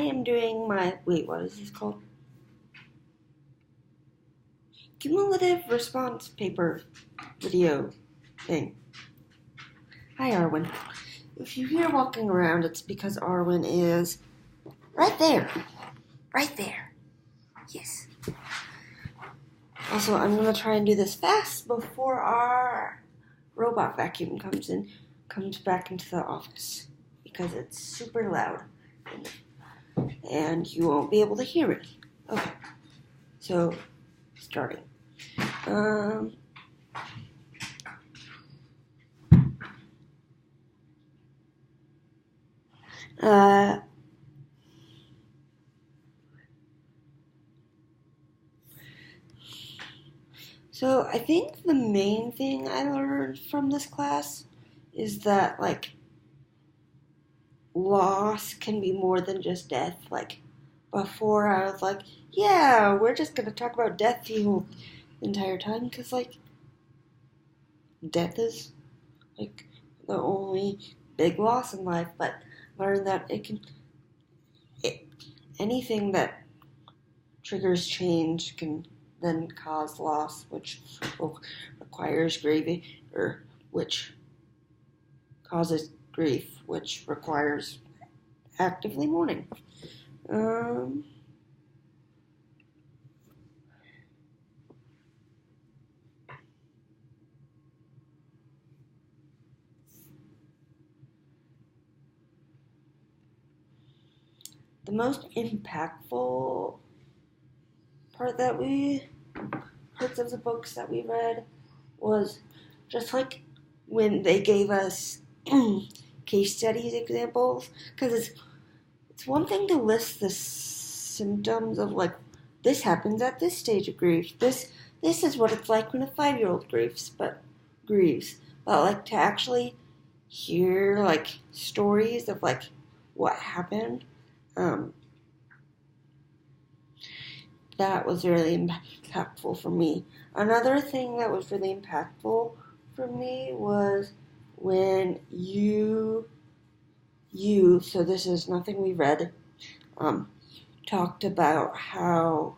am doing my, what is this called? Cumulative response paper video thing. Hi, Arwen. If you hear walking around, it's because Arwen is right there. Right there. Yes. Also, I'm going to try and do this fast before our robot vacuum comes back into the office because it's super loud and you won't be able to hear it. Okay. So, starting. So I think the main thing I learned from this class is that, loss can be more than just death. Before I was like, yeah, we're just going to talk about death the entire time because, death is, the only big loss in life, but learned that anything that triggers change can then cause loss, which requires grieving, or which causes grief, which requires actively mourning. The most impactful parts of the books that we read was just when they gave us case studies examples, because it's one thing to list the symptoms of this happens at this stage of grief. This is what it's like when a 5-year-old grieves, but to actually hear stories of what happened. That was really impactful for me. Another thing that was really impactful for me was when so this is nothing we read, talked about how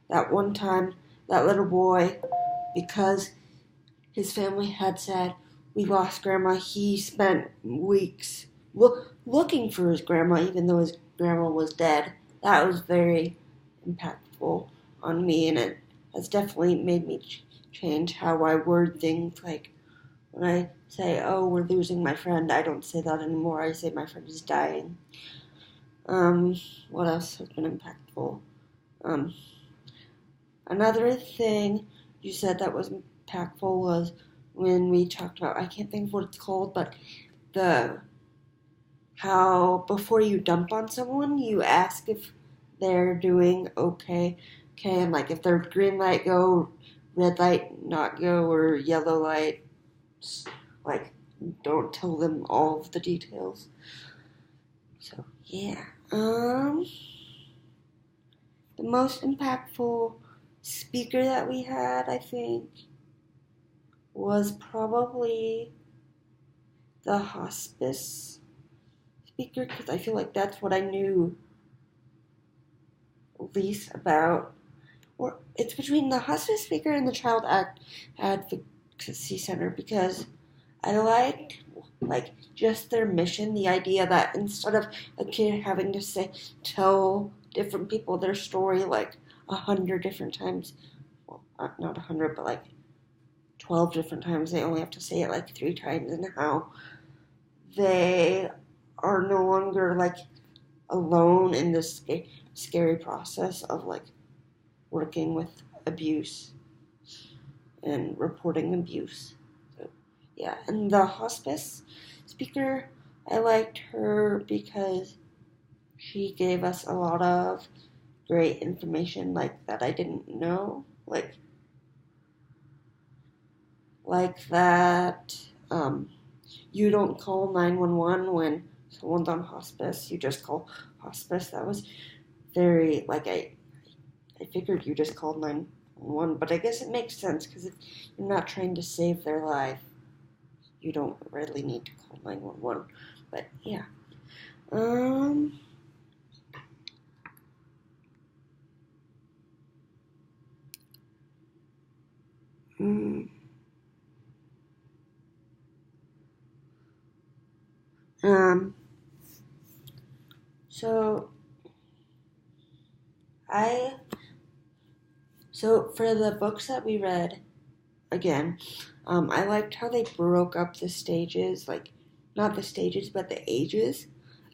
that one time that little boy, because his family had said, we lost grandma, he spent weeks looking for his grandma even though his grandma was dead. That was very impactful on me, and it has definitely made me change how I word things. When I say, oh, we're losing my friend, I don't say that anymore. I say my friend is dying. What else has been impactful? Another thing you said that was impactful was when we talked about, I can't think of what it's called, but how before you dump on someone, you ask if they're doing okay, and if they're green light, go, red light, not go, or yellow light, don't tell them all of the details. So, yeah. The most impactful speaker that we had, I think, was probably the hospice speaker, because I feel like that's what I knew least about. Or it's between the hospice speaker and the child advocacy center, because I liked just their mission, the idea that instead of a kid having to tell different people their story 100 different times, well, not 100, but 12 different times, they only have to say it 3 times, and how they are no longer alone in this scary process of working with abuse and reporting abuse. So, yeah, and the hospice speaker, I liked her because she gave us a lot of great information that I didn't know, like that you don't call 911 when someone's on hospice, you just call hospice. That was very, I figured you just called 911, but I guess it makes sense, because if you're not trying to save their life, you don't really need to call 911, but yeah. Mm. Um. So I so for the books that we read again, I liked how they broke up the stages, like not the stages, but the ages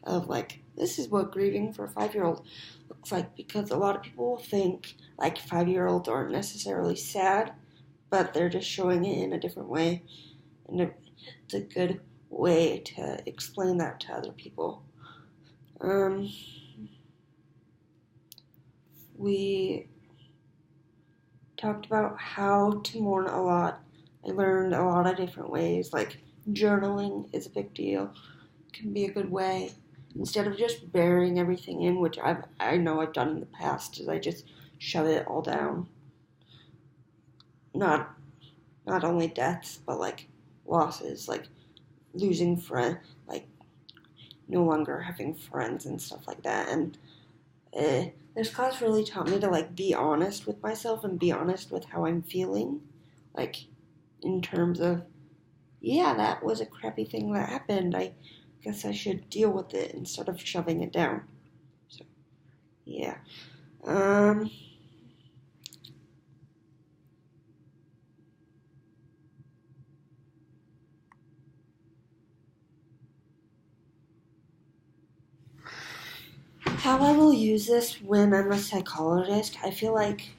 of like this is what grieving for a 5-year-old looks like because a lot of people think like 5-year-olds aren't necessarily sad, but they're just showing it in a different way, and it's a good way to explain that to other people. Um, we talked about how to mourn a lot. I learned a lot of different ways, like journaling is a big deal. Can be a good way instead of just burying everything in, which I know I've done in the past, is I just shove it all down. Not not only deaths, but like losses, like losing friend, like no longer having friends and stuff like that. And this class really taught me to like be honest with myself and be honest with how I'm feeling, like in terms of yeah, that was a crappy thing that happened. I guess I should deal with it instead of shoving it down. So yeah. Um, how I will use this when I'm a psychologist, I feel like